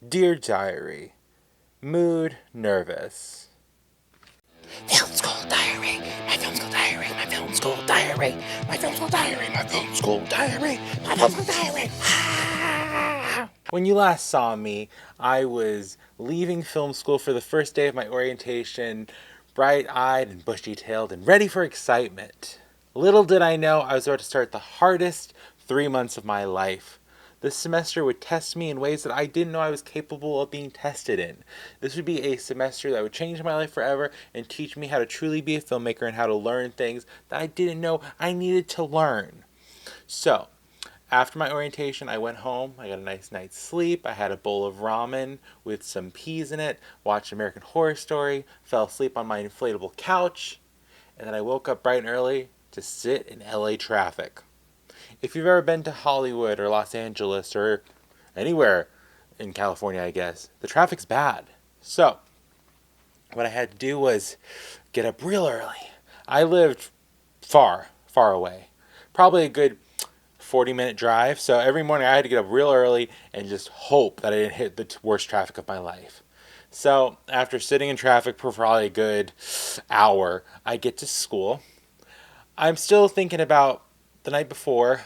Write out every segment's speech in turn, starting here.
Dear Diary, mood nervous. Film school diary, my film school diary, my film school diary, my film school diary, my film school diary, my film school diary. When you last saw me, I was leaving film school for the first day of my orientation, bright eyed and bushy tailed and ready for excitement. Little did I know I was about to start the hardest 3 months of my life. This semester would test me in ways that I didn't know I was capable of being tested in. This would be a semester that would change my life forever and teach me how to truly be a filmmaker and how to learn things that I didn't know I needed to learn. So, after my orientation, I went home. I got a nice night's sleep. I had a bowl of ramen with some peas in it, watched American Horror Story, fell asleep on my inflatable couch, and then I woke up bright and early to sit in LA traffic. If you've ever been to Hollywood or Los Angeles or anywhere in California, I guess, the traffic's bad. So, what I had to do was get up real early. I lived far away. Probably a good 40-minute drive. So every morning I had to get up real early and just hope that I didn't hit the worst traffic of my life. So after sitting in traffic for probably a good hour, I get to school. I'm still thinking about the night before.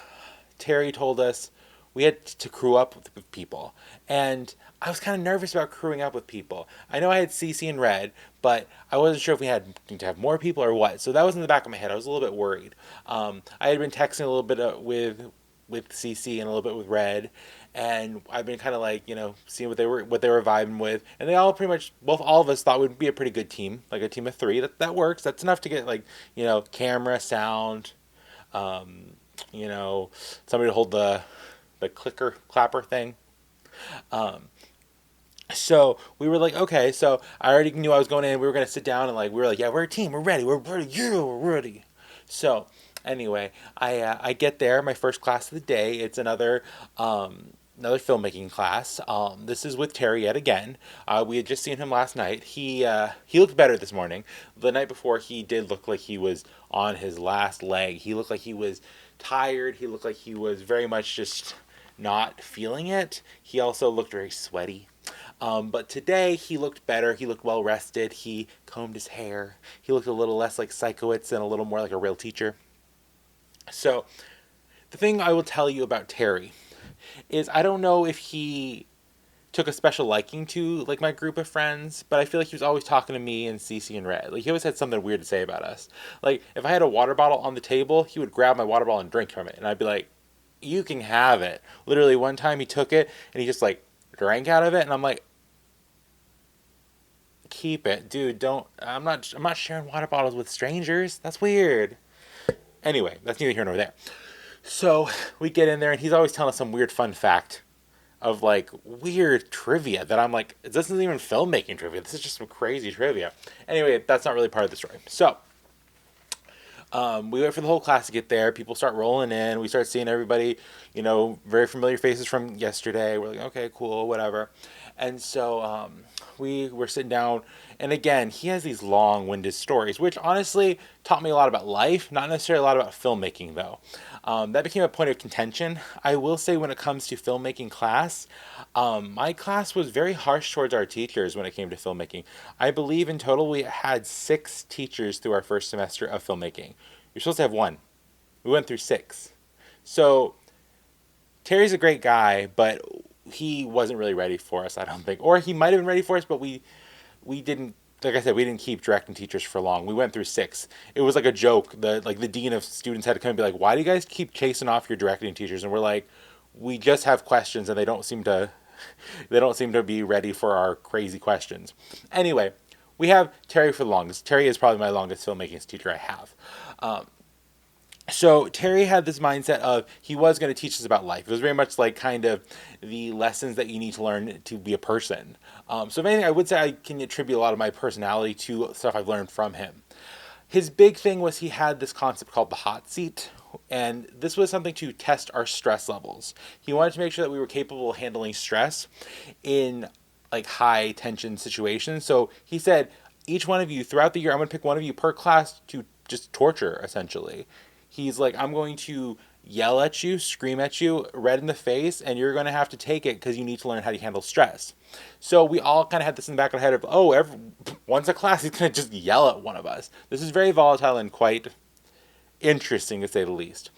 Terry told us we had to crew up with people. And I was kind of nervous about crewing up with people. I know I had CC and Red, but I wasn't sure if we had to have more people or what. So that was in the back of my head. I was a little bit worried. I had been texting a little bit with CC and a little bit with Red, and I've been kind of like seeing what they were vibing with, and they all pretty much all of us thought we'd be a pretty good team, like a team of three. That works. That's enough to get camera, sound, um, somebody to hold the clicker clapper thing. Um, so we were like, okay, so I already knew I was going in. We were gonna sit down and we were like, yeah, we're a team. We're ready. We're ready. Yeah, we're ready. So anyway, I get there. My first class of the day. It's another filmmaking class. This is with Terry yet again. We had just seen him last night. He looked better this morning. The night before, he did look like he was on his last leg. He looked like he was tired. He looked like he was very much just not feeling it. He also looked very sweaty. But today he looked better. He looked well rested. He combed his hair. He looked a little less like Psychowitz and a little more like a real teacher. So, the thing I will tell you about Terry is I don't know if he took a special liking to my group of friends, but I feel like he was always talking to me and Cece and Red. He always had something weird to say about us. If I had a water bottle on the table, he would grab my water bottle and drink from it, and I'd be like, "You can have it." Literally, one time he took it and he just drank out of it, and I'm like, "Keep it, dude. Don't. I'm not sharing water bottles with strangers. That's weird." Anyway, that's neither here nor there. So we get in there, and he's always telling us some weird fun fact of weird trivia that I'm like, this isn't even filmmaking trivia. This is just some crazy trivia. Anyway, that's not really part of the story. So we wait for the whole class to get there. People start rolling in. We start seeing everybody, very familiar faces from yesterday. We're like, okay, cool, whatever. And so we were sitting down. And again, he has these long-winded stories, which honestly taught me a lot about life, not necessarily a lot about filmmaking, though. That became a point of contention. I will say when it comes to filmmaking class, my class was very harsh towards our teachers when it came to filmmaking. I believe in total we had 6 teachers through our first semester of filmmaking. You're supposed to have 1. We went through 6. So Terry's a great guy, but he wasn't really ready for us, I don't think. Or he might have been ready for us, but we didn't, like I said, we didn't keep directing teachers for long. We went through 6. It was like a joke. The dean of students had to come and be like, "Why do you guys keep chasing off your directing teachers?" And we're like, "We just have questions, and they don't seem to be ready for our crazy questions." Anyway, we have Terry for the longest. Terry is probably my longest filmmaking teacher I have. So Terry had this mindset of he was going to teach us about life. It was very much kind of the lessons that you need to learn to be a person. So if anything, I would say I can attribute a lot of my personality to stuff I've learned from him. His big thing was he had this concept called the hot seat, and this was something to test our stress levels. He wanted to make sure that we were capable of handling stress in high tension situations. So he said, each one of you throughout the year, I'm going to pick one of you per class to just torture, essentially. He's like, I'm going to yell at you, scream at you, red in the face, and you're going to have to take it because you need to learn how to handle stress. So we all kind of had this in the back of our head of, oh, once a class, he's going to just yell at one of us. This is very volatile and quite interesting, to say the least.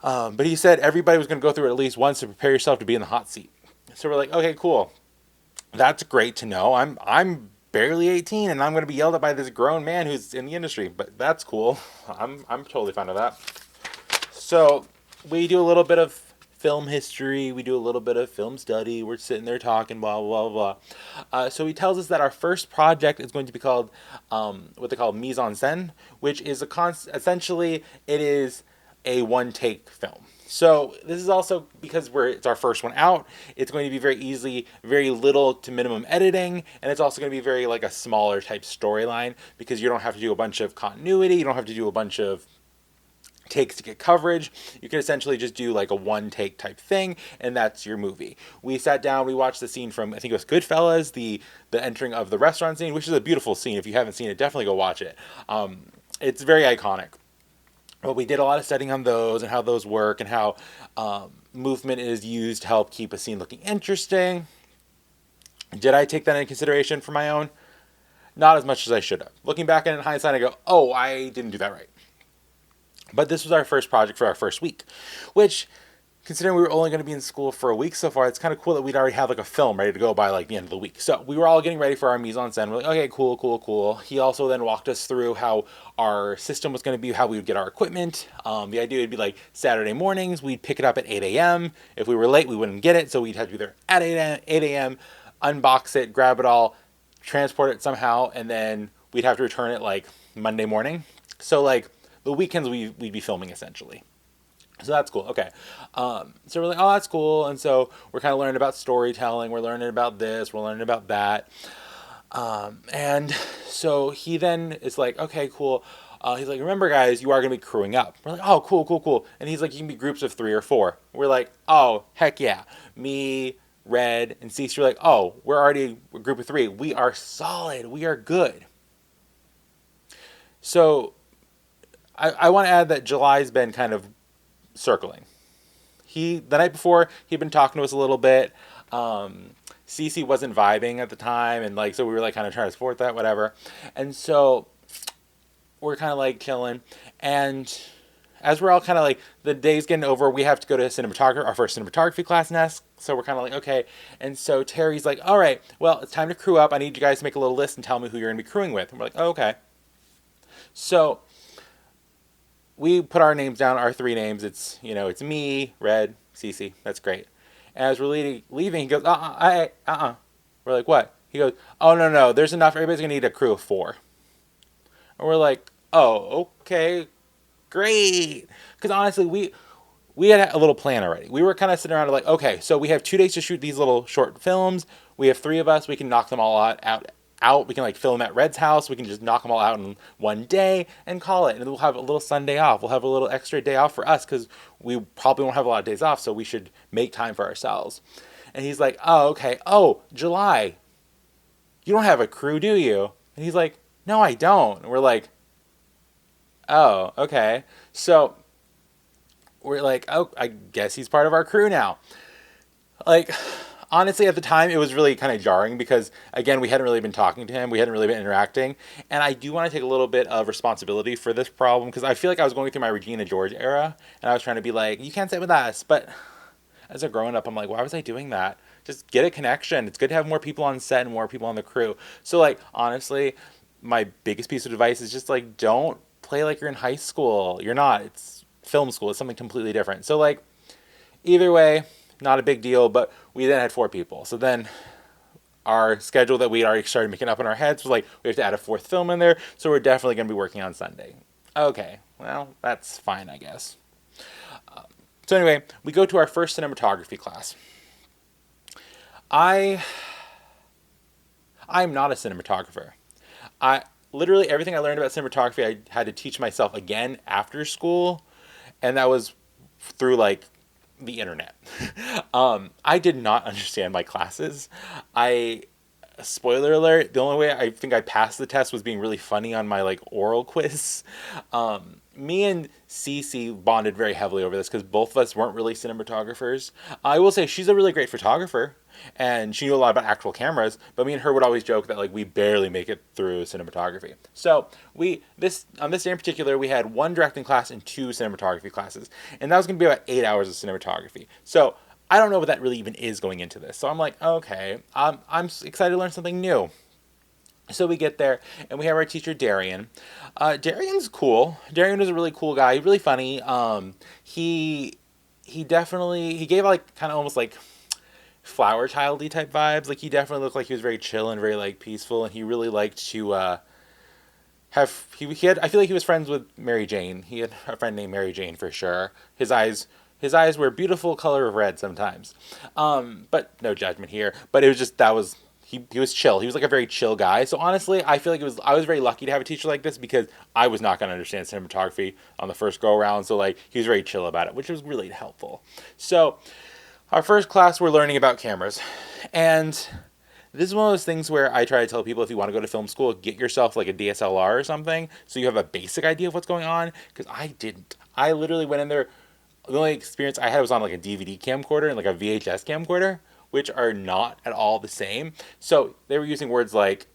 But he said everybody was going to go through it at least once to prepare yourself to be in the hot seat. So we're like, okay, cool. That's great to know. I'm barely 18 and I'm going to be yelled at by this grown man who's in the industry, but that's cool. I'm totally fine with that. So we do a little bit of film history. We do a little bit of film study. We're sitting there talking, blah, blah, blah, blah. So he tells us that our first project is going to be called what they call Mise-en-scène, which is essentially it is a one take film. So this is also because it's our first one out. It's going to be very easy, very little to minimum editing, and it's also going to be very like a smaller type storyline because you don't have to do a bunch of continuity. You don't have to do a bunch of takes to get coverage. You can essentially just do like a one take type thing, and that's your movie. We sat down, we watched the scene from, I think it was Goodfellas, the entering of the restaurant scene, which is a beautiful scene. If you haven't seen it, definitely go watch it. It's very iconic. But we did a lot of studying on those and how those work and how movement is used to help keep a scene looking interesting. Did I take that into consideration for my own? Not as much as I should have. Looking back in hindsight, I go, oh, I didn't do that right. But this was our first project for our first week, which, considering we were only going to be in school for a week so far, it's kind of cool that we'd already have like a film ready to go by like the end of the week. So we were all getting ready for our mise-en-scène. We're like, okay, cool, cool, cool. He also then walked us through how our system was going to be, how we would get our equipment. The idea would be like Saturday mornings, we'd pick it up at 8 a.m. If we were late, we wouldn't get it, so we'd have to be there at 8 a.m., unbox it, grab it all, transport it somehow, and then we'd have to return it like Monday morning. So like the weekends we'd be filming essentially. So that's cool. Okay. So we're like, oh, that's cool. And so we're kind of learning about storytelling. We're learning about this. We're learning about that. And so he then is like, okay, cool. He's like, remember, guys, you are going to be crewing up. We're like, oh, cool, cool, cool. And he's like, you can be groups of 3 or 4. We're like, oh, heck yeah. Me, Red, and Cece are like, oh, we're already a group of 3. We are solid. We are good. So I want to add that July's been kind of circling. The night before, he'd been talking to us a little bit. Cece wasn't vibing at the time, and like so we were like kind of trying to support that, whatever. And so we're kind of like chilling, and as we're all kind of like the day's getting over, we have to go to our first cinematography class next. So we're kind of like, okay. And so Terry's like, all right, well, it's time to crew up. I need you guys to make a little list and tell me who you're gonna be crewing with. And we're like, oh, okay. So we put our names down, our 3 names. It's me, Red, Cece. That's great. And as we're leaving, he goes, We're like, what? He goes, oh, no, no, there's enough. Everybody's going to need a crew of 4. And we're like, oh, okay, great. Because honestly, we had a little plan already. We were kind of sitting around like, okay, so we have 2 days to shoot these little short films. We have 3 of us. We can knock them all out. We can like film at Red's house. We can just knock them all out in one day and call it. And we'll have a little Sunday off. We'll have a little extra day off for us because we probably won't have a lot of days off. So we should make time for ourselves. And he's like, oh, okay. Oh, July. You don't have a crew, do you? And he's like, no, I don't. And we're like, oh, okay. So we're like, oh, I guess he's part of our crew now. Like, honestly, at the time, it was really kind of jarring because, again, we hadn't really been talking to him. We hadn't really been interacting. And I do want to take a little bit of responsibility for this problem because I feel like I was going through my Regina George era and I was trying to be like, you can't sit with us. But as a grown up, I'm like, why was I doing that? Just get a connection. It's good to have more people on set and more people on the crew. So, like, honestly, my biggest piece of advice is just, like, don't play like you're in high school. You're not. It's film school. It's something completely different. So, like, either way, not a big deal, but we then had 4 people. So then our schedule that we had already started making up in our heads was like, we have to add a 4th film in there, so we're definitely going to be working on Sunday. Okay, well, that's fine, I guess. So anyway, we go to our first cinematography class. I'm not a cinematographer. Literally everything I learned about cinematography, I had to teach myself again after school, and that was through like the internet. I did not understand my classes. Spoiler alert, the only way I think I passed the test was being really funny on my like oral quiz. Me and Cece bonded very heavily over this because both of us weren't really cinematographers. I will say she's a really great photographer, and she knew a lot about actual cameras. But me and her would always joke that like we barely make it through cinematography. So we this on this day in particular, we had one directing class and two cinematography classes, and that was going to be about 8 hours of cinematography. So I don't know what that really even is going into this. So I'm like, okay, I'm excited to learn something new. So we get there and we have our teacher Darian. Darian's cool. Darian was a really cool guy, really funny. He definitely he gave like kind of almost like flower childy type vibes. Like he definitely looked like he was very chill and very like peaceful, and he really liked to have he had I feel like he was friends with Mary Jane. He had a friend named Mary Jane for sure. His eyes were beautiful color of red sometimes. But no judgment here. But it was just that was he was chill. He was like a very chill guy. So honestly, I feel like I was very lucky to have a teacher like this because I was not going to understand cinematography on the first go around. So like he was very chill about it, which was really helpful. So our first class we're learning about cameras. And this is one of those things where I try to tell people if you want to go to film school, get yourself like a DSLR or something so you have a basic idea of what's going on. Because I didn't. I literally went in there. The only experience I had was on like a DVD camcorder and like a VHS camcorder, which are not at all the same. So they were using words like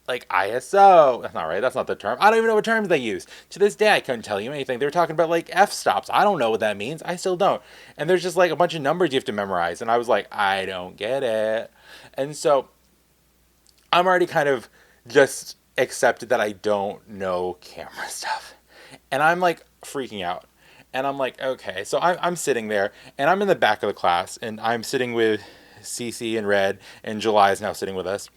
ISO. That's not right. That's not the term. I don't even know what terms they use. To this day, I couldn't tell you anything. They were talking about like f stops. I don't know what that means. I still don't. And there's just like a bunch of numbers you have to memorize. And I was like, I don't get it. And so I'm already kind of just accepted that I don't know camera stuff. And I'm like freaking out. And I'm like, okay. So I'm sitting there and I'm in the back of the class and I'm sitting with Cece and Red, and July is now sitting with us.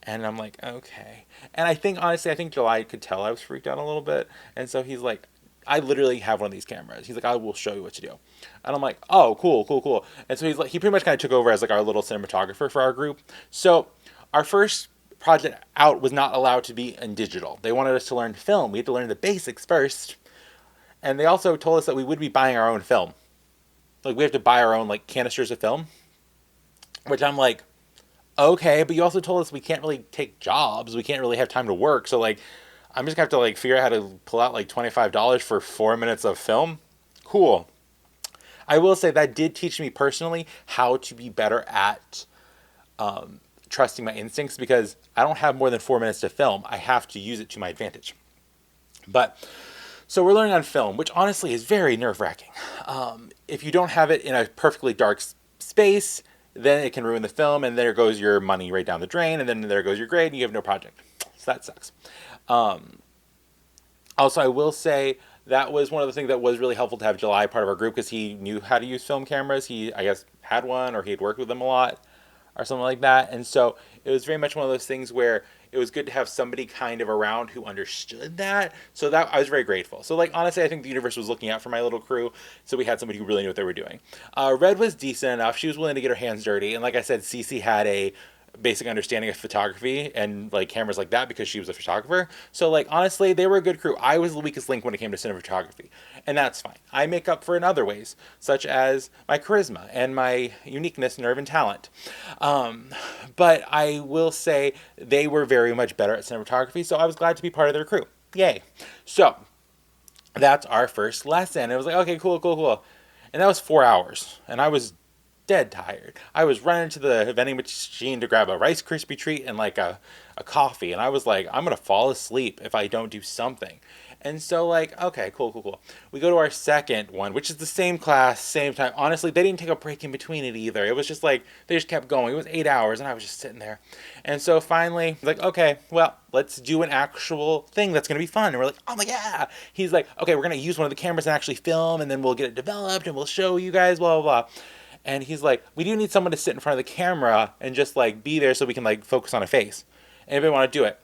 And I'm like, okay. And I think, honestly, I think July could tell I was freaked out a little bit. And so he's like, I literally have one of these cameras. He's like, I will show you what to do. And I'm like, oh, cool, cool, cool. And so he's like, he pretty much kind of took over as like our little cinematographer for our group. So our first project out was not allowed to be in digital. They wanted us to learn film. We had to learn the basics first. And they also told us that we would be buying our own film. Like we have to buy our own like canisters of film, which I'm like, okay, but you also told us we can't really take jobs. We can't really have time to work. So like, I'm just gonna have to like figure out how to pull out like $25 for 4 minutes of film. Cool. I will say that did teach me personally how to be better at trusting my instincts because I don't have more than 4 minutes to film. I have to use it to my advantage. But so we're learning on film, which honestly is very nerve wracking. If you don't have it in a perfectly dark space, then it can ruin the film, and there goes your money right down the drain, and then there goes your grade, and you have no project. So that sucks. Also, I will say that was one of the things that was really helpful to have July part of our group because he knew how to use film cameras. He, I guess, had one or he had worked with them a lot or something like that. And so it was very much one of those things where it was good to have somebody kind of around who understood that. So that I was very grateful. So like honestly, I think the universe was looking out for my little crew. So we had somebody who really knew what they were doing. Red was decent enough. She was willing to get her hands dirty. And like I said, Cece had a basic understanding of photography and like cameras like that because she was a photographer. So like honestly, they were a good crew. I was the weakest link when it came to cinematography, and that's fine. I make up for it in other ways, such as my charisma and my uniqueness, nerve, and talent. But I will say they were very much better at cinematography, so I was glad to be part of their crew. Yay! So that's our first lesson. It was like, okay, cool, cool, cool. And that was 4 hours. And I was dead tired. I was running to the vending machine to grab a Rice Krispie treat and like a coffee. And I was like, I'm going to fall asleep if I don't do something. And so like, okay, cool, cool, cool. We go to our second one, which is the same class, same time. Honestly, they didn't take a break in between it either. It was just like, they just kept going. It was 8 hours and I was just sitting there. And so finally, like, okay, well, let's do an actual thing that's going to be fun. And we're like, oh my yeah. He's like, okay, we're going to use one of the cameras and actually film, and then we'll get it developed and we'll show you guys, blah, blah, blah. And he's like, we do need someone to sit in front of the camera and just like be there so we can like focus on a face. Anybody want to do it?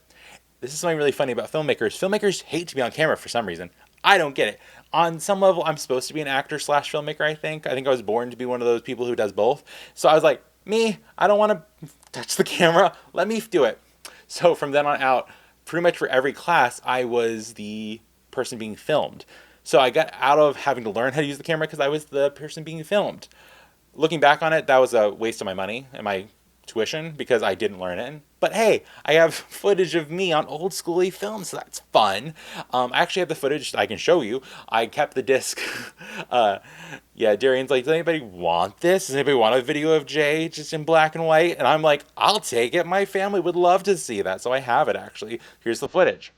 This is something really funny about filmmakers. Filmmakers hate to be on camera for some reason. I don't get it. On some level, I'm supposed to be an actor slash filmmaker, I think. I think I was born to be one of those people who does both. So I was like, me, I don't want to touch the camera. Let me do it. So from then on out, pretty much for every class, I was the person being filmed. So I got out of having to learn how to use the camera because I was the person being filmed. Looking back on it, that was a waste of my money and my tuition because I didn't learn it. But hey, I have footage of me on old schooly film, so that's fun. I actually have the footage I can show you. I kept the disc. uh, yeah, Darian's like, does anybody want this? Does anybody want a video of Jay just in black and white? And I'm like, I'll take it. My family would love to see that. So I have it actually. Here's the footage.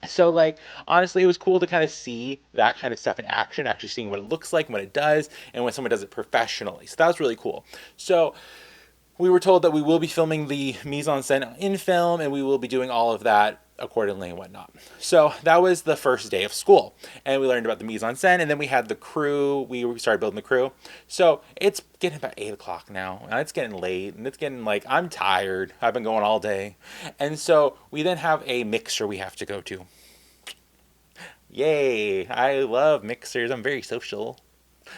So like honestly, it was cool to kind of see that kind of stuff in action, actually seeing what it looks like, what it does, and when someone does it professionally. So that was really cool. So we were told that we will be filming the mise-en-scène in film, and we will be doing all of that accordingly and whatnot. So that was the first day of school, and we learned about the mise-en-scène, and then we had the crew. We started building the crew. So it's getting about 8 o'clock now, and it's getting late, and it's getting like I'm tired. I've been going all day, and so we then have a mixer we have to go to. Yay! I love mixers. I'm very social.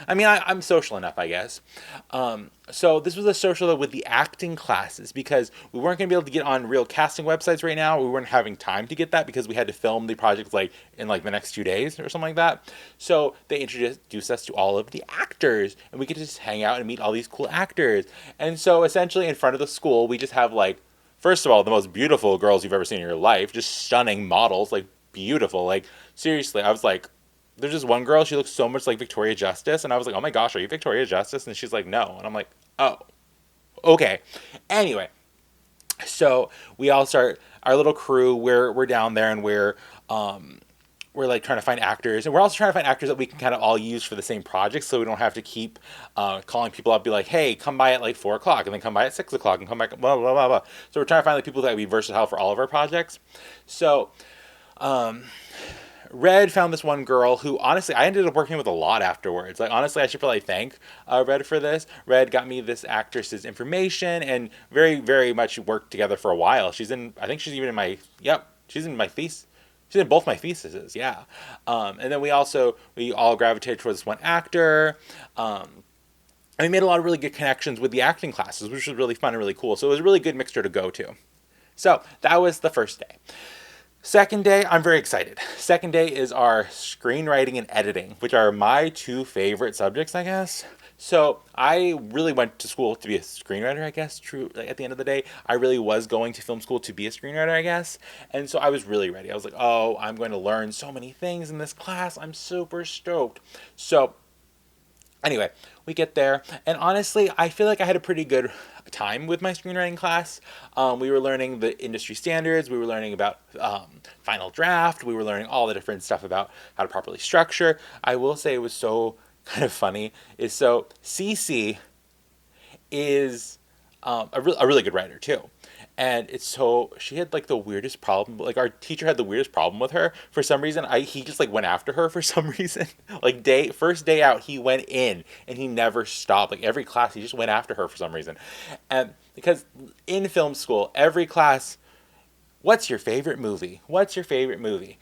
I mean, I'm social enough, I guess. So this was a social with the acting classes because we weren't going to be able to get on real casting websites right now. We weren't having time to get that because we had to film the project like in like the next 2 days or something like that. So they introduced us to all of the actors, and we could just hang out and meet all these cool actors. And so essentially, in front of the school, we just have like, first of all, the most beautiful girls you've ever seen in your life, just stunning models, like beautiful. Like seriously, I was like, there's just one girl, she looks so much like Victoria Justice, and I was like, oh my gosh, are you Victoria Justice? And she's like, no. And I'm like, oh, okay. Anyway, so we all start our little crew. We're down there, and we're like trying to find actors, and we're also trying to find actors that we can kind of all use for the same project, so we don't have to keep calling people up, be like, hey, come by at like 4 o'clock, and then come by at 6 o'clock, and come back, blah blah blah blah. So we're trying to find like people that would be versatile for all of our projects. So Red found this one girl who honestly I ended up working with a lot afterwards. Like honestly, I should probably thank Red for this. Red got me this actress's information and very much worked together for a while. She's in. I think she's even in my. Yep, she's in my thesis. She's in both my theses. Yeah, and then we all gravitated towards this one actor. And we made a lot of really good connections with the acting classes, which was really fun and really cool. So it was a really good mixture to go to. So that was the first day. Second day, I'm very excited. Second day is our screenwriting and editing, which are my two favorite subjects, I guess. So I really went to school to be a screenwriter, I guess. True. Like, at the end of the day, I really was going to film school to be a screenwriter, I guess. And so I was really ready. I was like, oh, I'm going to learn so many things in this class. I'm super stoked. So anyway, we get there, and honestly, I feel like I had a pretty good time with my screenwriting class. We were learning the industry standards, we were learning about final draft, we were learning all the different stuff about how to properly structure. I will say it was so kind of funny, is so CC is a really good writer too. And it's so she had like the weirdest problem. Like our teacher had the weirdest problem with her for some reason. He just like went after her for some reason. Like first day out, he went in and he never stopped. Like every class, he just went after her for some reason. And because in film school, every class, what's your favorite movie? What's your favorite movie?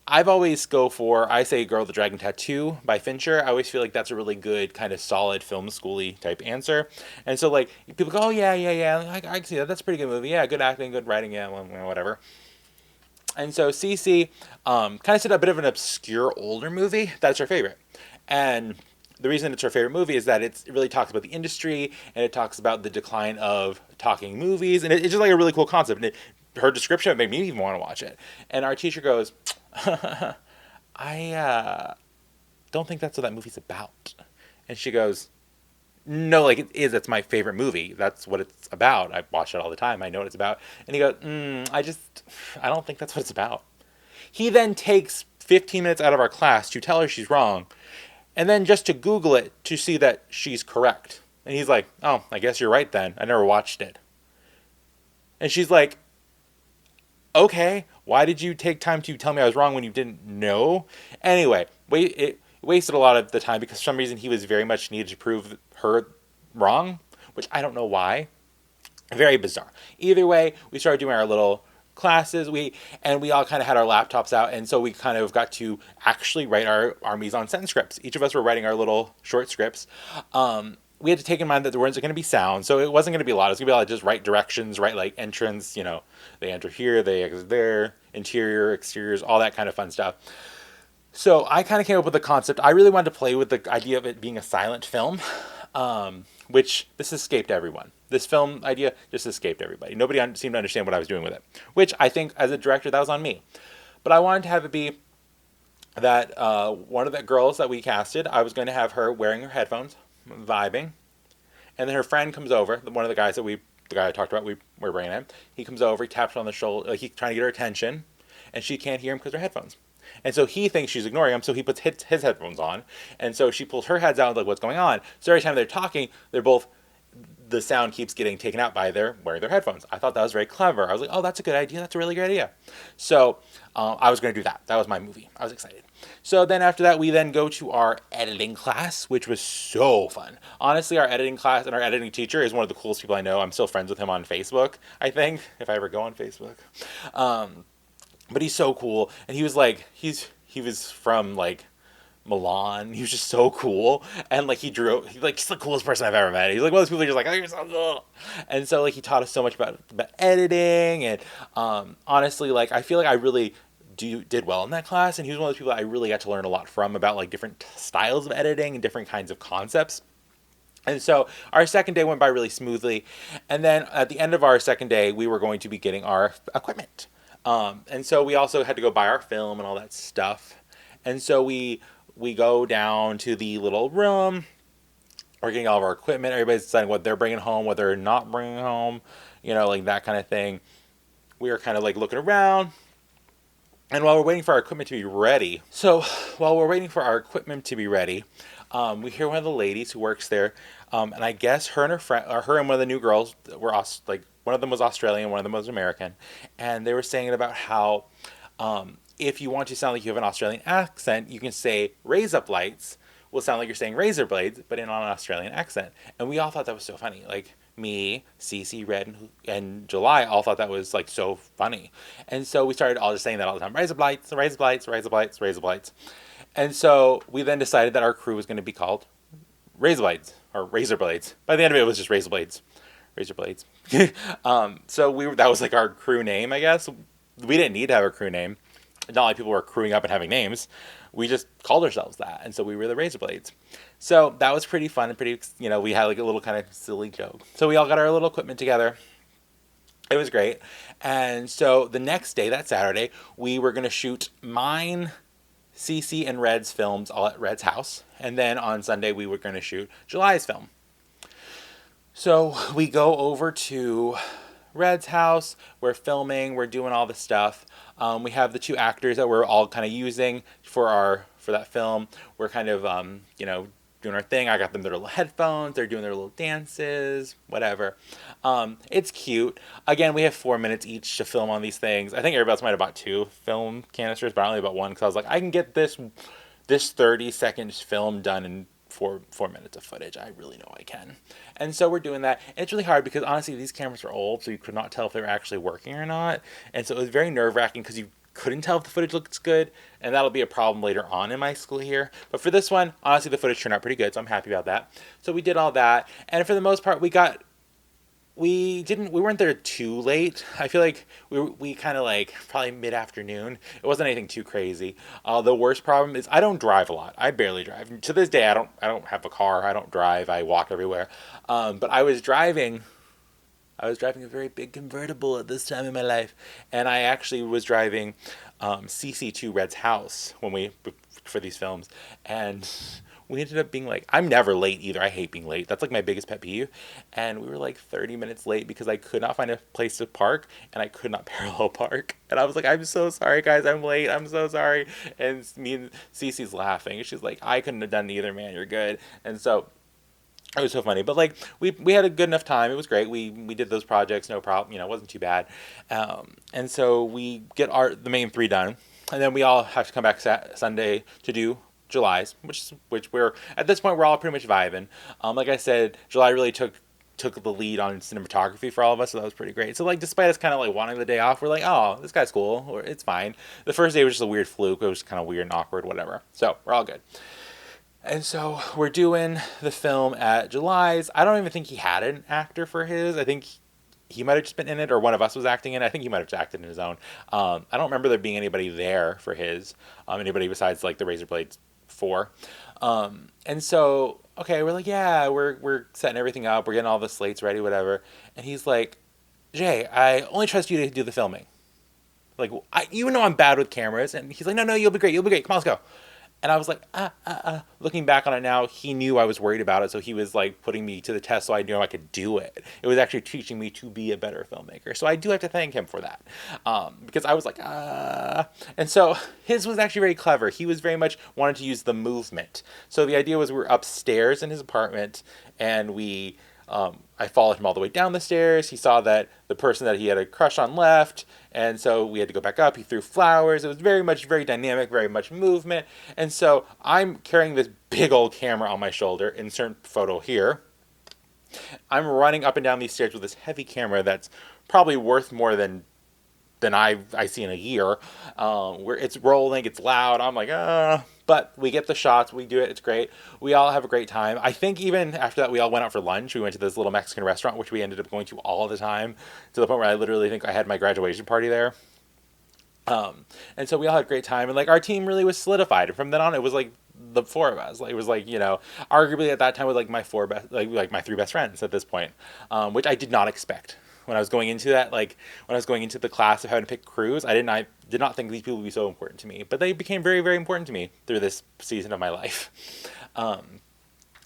I've always go for I say Girl with the Dragon Tattoo by Fincher. I always feel like that's a really good kind of solid film schooly type answer. And so like people go, oh yeah, I can see that. That's a pretty good movie. Yeah, good acting, good writing. Yeah, well, whatever. And so Cece kind of said a bit of an obscure older movie that's her favorite. And the reason it's her favorite movie is that it really talks about the industry and it talks about the decline of talking movies, and it's just like a really cool concept. And her description made me even want to watch it. And our teacher goes, I don't think that's what that movie's about. And she goes, no, like it is. It's my favorite movie. That's what it's about. I watch it all the time. I know what it's about. And he goes, I don't think that's what it's about. He then takes 15 minutes out of our class to tell her she's wrong, and then just to Google it to see that she's correct. And he's like, oh, I guess you're right then. I never watched it. And she's like, okay, why did you take time to tell me I was wrong when you didn't know? Anyway, it wasted a lot of the time because for some reason he was very much needed to prove her wrong, which I don't know why. Very bizarre. Either way, we started doing our little classes. We all kind of had our laptops out, and so we kind of got to actually write our mise-en-scène scripts. Each of us were writing our little short scripts. we had to take in mind that there weren't going to be sound, so it wasn't going to be a lot. It was going to be like just right directions, right like entrance. They enter here, they exit there, interior, exteriors, all that kind of fun stuff. So I kind of came up with the concept. I really wanted to play with the idea of it being a silent film, which this escaped everyone. This film idea just escaped everybody. Nobody seemed to understand what I was doing with it, which I think as a director, that was on me. But I wanted to have it be that one of the girls that we casted, I was going to have her wearing her headphones, vibing, and then her friend comes over, one of the guys the guy I talked about, we were bringing in. He comes over, he taps her on the shoulder, like he's trying to get her attention, and she can't hear him because of her headphones. And so he thinks she's ignoring him, so he puts his headphones on, and so she pulls her heads out, like, what's going on? So every time they're talking, the sound keeps getting taken out by their wearing their headphones. I thought that was very clever. I was like, oh, that's a good idea. That's a really good idea. So I was going to do that. That was my movie. I was excited. So then after that, we then go to our editing class, which was so fun. Honestly, our editing class and our editing teacher is one of the coolest people I know. I'm still friends with him on Facebook, I think, if I ever go on Facebook. But he's so cool. And he was like, he was from like Milan. He was just so cool, and like he's the coolest person I've ever met. He's like one of those people who's just like, oh, you're so cool. And so like he taught us so much about editing, and honestly, like I feel like I really did well in that class, and he was one of those people that I really got to learn a lot from about like different styles of editing and different kinds of concepts. And so our second day went by really smoothly, and then at the end of our second day, we were going to be getting our equipment, and so we also had to go buy our film and all that stuff, and so we go down to the little room. We're getting all of our equipment. Everybody's deciding what they're bringing home, what they're not bringing home, like that kind of thing. We are kind of like looking around. And while we're waiting for our equipment to be ready, we hear one of the ladies who works there, and I guess her and her friend, or her and one of the new girls were like one of them was Australian, one of them was American, and they were saying about how if you want to sound like you have an Australian accent, you can say raise up lights will sound like you're saying razor blades, but in on an Australian accent. And we all thought that was so funny. Like me, Cece, Red, and July all thought that was like so funny. And so we started all just saying that all the time. Razor blades, razor blades, razor blades, razor blades. And so we then decided that our crew was going to be called Razor Blades or Razor Blades. By the end of it was just Razor Blades. Razor Blades. So that was like our crew name, I guess. We didn't need to have a crew name. Not like people were crewing up and having names. We just called ourselves that, and so we were the Razor Blades. So that was pretty fun and pretty, we had like a little kind of silly joke. So we all got our little equipment together. It was great. And so the next day, that Saturday, we were going to shoot mine, Cece, and Red's films all at Red's house. And then on Sunday, we were going to shoot July's film. So we go over to Red's house. We're filming. We're doing all the stuff. We have the two actors that we're all kind of using for that film. We're kind of doing our thing. I got them their little headphones. They're doing their little dances, whatever. It's cute. Again, we have 4 minutes each to film on these things. I think everybody else might have bought 2 film canisters, but I only bought 1 because I was like, I can get this 30-second film done in 4 minutes of footage. I really know I can. And so we're doing that. And it's really hard because honestly these cameras are old, so you could not tell if they were actually working or not. And so it was very nerve-wracking because you couldn't tell if the footage looks good, and that'll be a problem later on in my school here. But for this one, honestly the footage turned out pretty good, so I'm happy about that. So we did all that, and for the most part we weren't there too late. I feel like we kind of like probably mid-afternoon. It wasn't anything too crazy. The worst problem is I don't drive a lot. I barely drive. To this day, I don't have a car. I don't drive. I walk everywhere. But I was driving a very big convertible at this time in my life, and I actually was driving CC to Red's house for these films, and we ended up being like, I'm never late either. I hate being late. That's like my biggest pet peeve. And we were like 30 minutes late because I could not find a place to park and I could not parallel park. And I was like, I'm so sorry, guys. I'm late. I'm so sorry. And me and Cece's laughing. She's like, I couldn't have done either, man. You're good. And so it was so funny. But like we had a good enough time. It was great. We did those projects, no problem. It wasn't too bad. And so we get the main 3 done. And then we all have to come back Sunday to do July's, which we're at this point we're all pretty much vibing. Like I said, July really took the lead on cinematography for all of us, so that was pretty great. So like despite us kind of like wanting the day off, we're like, oh, this guy's cool, or it's fine. The first day was just a weird fluke. It was kind of weird and awkward, whatever. So we're all good. And so we're doing the film at July's. I don't even think he had an actor for his. I think he might have just been in it, or one of us was acting in it. I think he might have just acted in his own. I don't remember there being anybody there for his, anybody besides like the Razor Blades 4. And so, okay, we're like, yeah, we're setting everything up. We're getting all the slates ready, whatever. And he's like, Jay, I only trust you to do the filming. Like, you know I'm bad with cameras. And he's like, no, you'll be great. You'll be great. Come on, let's go. And I was like, Looking back on it now, he knew I was worried about it, so he was like putting me to the test, so I knew I could do it. It was actually teaching me to be a better filmmaker. So I do have to thank him for that, because I was like, And so his was actually very clever. He was very much wanted to use the movement. So the idea was we were upstairs in his apartment, and I followed him all the way down the stairs. He saw that the person that he had a crush on left, and so we had to go back up. He threw flowers. It was very much very dynamic, very much movement. And so I'm carrying this big old camera on my shoulder. Insert photo here. I'm running up and down these stairs with this heavy camera that's probably worth more than I see in a year. Where it's rolling, it's loud. I'm like, but we get the shots, we do it, it's great. We all have a great time. I think even after that, we all went out for lunch. We went to this little Mexican restaurant, which we ended up going to all the time, to the point where I literally think I had my graduation party there. And so we all had a great time, and like our team really was solidified. And from then on, it was like the four of us. Like it was like arguably at that time with like my four best, like my three best friends at this point, which I did not expect when I was going into that. Like when I was going into the class of having to pick crews, I did not think these people would be so important to me, but they became very very important to me through this season of my life.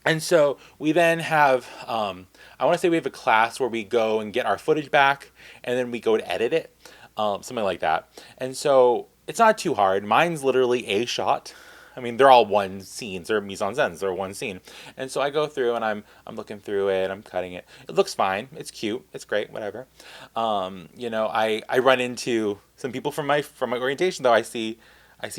And so we then have, I want to say we have a class where we go and get our footage back, and then we go to edit it, something like that. And so it's not too hard. Mine's literally a shot. I mean, they're all one scenes. They're mise-en-scènes. They're one scene. And so I go through and I'm looking through it. I'm cutting it. It looks fine. It's cute. It's great. Whatever. I run into some people from my orientation though. I see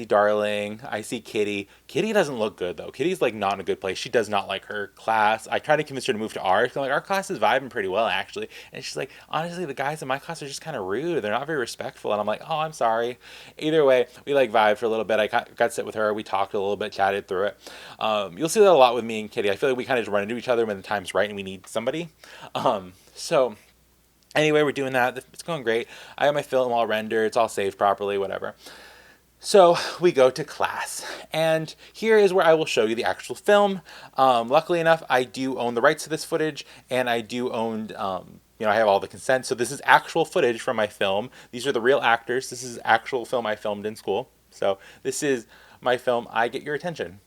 Darling. I see Kitty. Kitty doesn't look good though. Kitty's like not in a good place. She does not like her class. I try to convince her to move to ours. I'm like, our class is vibing pretty well actually. And she's like, honestly, the guys in my class are just kind of rude. They're not very respectful. And I'm like, oh, I'm sorry. Either way, we like vibed for a little bit. I got to sit with her. We talked a little bit, chatted through it. You'll see that a lot with me and Kitty. I feel like we kind of just run into each other when the time's right and we need somebody. So anyway, we're doing that. It's going great. I got my film all rendered. It's all saved properly. Whatever. So we go to class, and here is where I will show you the actual film. Luckily enough, I do own the rights to this footage, and I do own, I have all the consent. So this is actual footage from my film. These are the real actors. This is actual film I filmed in school. So this is my film. I Get Your Attention.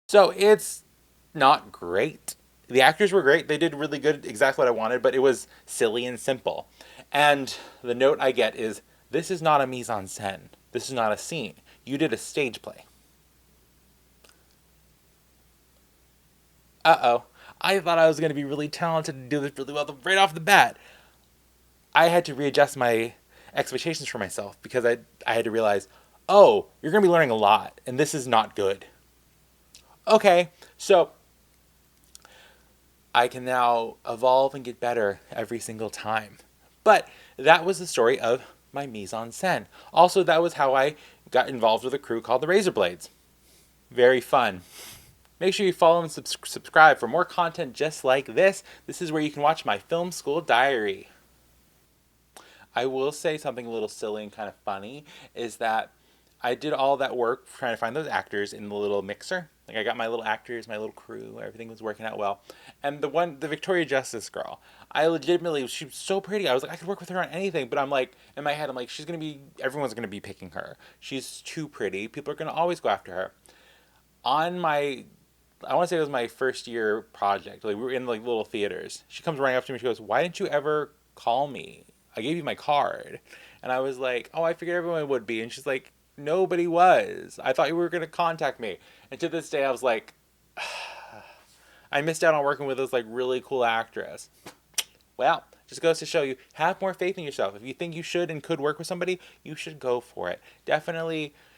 So it's not great. The actors were great. They did really good, exactly what I wanted, but it was silly and simple. And the note I get is this is not a mise en scène. This is not a scene. You did a stage play. Uh-oh. I thought I was going to be really talented and do this really well right off the bat. I had to readjust my expectations for myself because I had to realize, oh, you're going to be learning a lot, and this is not good. Okay, so I can now evolve and get better every single time. But that was the story of my mise en scène. Also, that was how I got involved with a crew called the Razor Blades. Very fun. Make sure you follow and subscribe for more content just like this. This is where you can watch my film school diary. I will say something a little silly and kind of funny is that I did all that work trying to find those actors in the little mixer. Like I got my little actors, my little crew, everything was working out well. And the Victoria Justice girl, I legitimately, she was so pretty. I was like, I could work with her on anything. But I'm like, in my head, I'm like, everyone's gonna be picking her. She's too pretty. People are gonna always go after her. On my I want to say it was my first year project. Like we were in like little theaters. She comes running up to me. She goes, "Why didn't you ever call me? I gave you my card." And I was like, "Oh, I figured everyone would be." And she's like, "Nobody was. I thought you were gonna contact me." And to this day, I was like, I missed out on working with this like really cool actress. Well, just goes to show you, have more faith in yourself. If you think you should and could work with somebody, you should go for it. Definitely